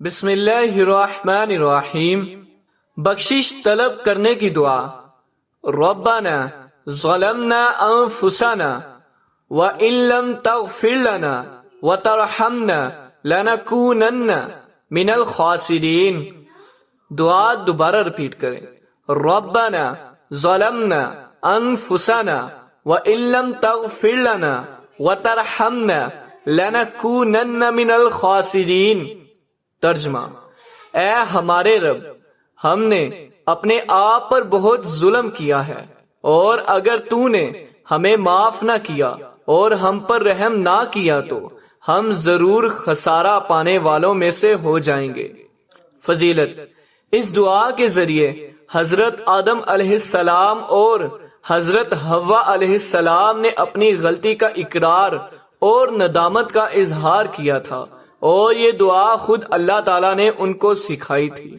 بسم اللہ الرحمن الرحیم۔ بخشش طلب کرنے کی دعا۔ ربنا ظلمنا انفسنا وان لم تغفر لنا وترحمنا لنکونن من الخاسرین۔ دعا دوبارہ رپیٹ کریں۔ ربنا ظلمنا انفسنا وان لم تغفر لنا وترحمنا لنکونن من الخاسرین۔ ترجمہ: اے ہمارے رب، ہم نے اپنے آپ پر بہت ظلم کیا ہے، اور اگر تو نے ہمیں معاف نہ کیا اور ہم پر رحم نہ کیا تو ہم ضرور خسارہ پانے والوں میں سے ہو جائیں گے۔ فضیلت: اس دعا کے ذریعے حضرت آدم علیہ السلام اور حضرت حوا علیہ السلام نے اپنی غلطی کا اقرار اور ندامت کا اظہار کیا تھا، اور یہ دعا خود اللہ تعالیٰ نے ان کو سکھائی تھی۔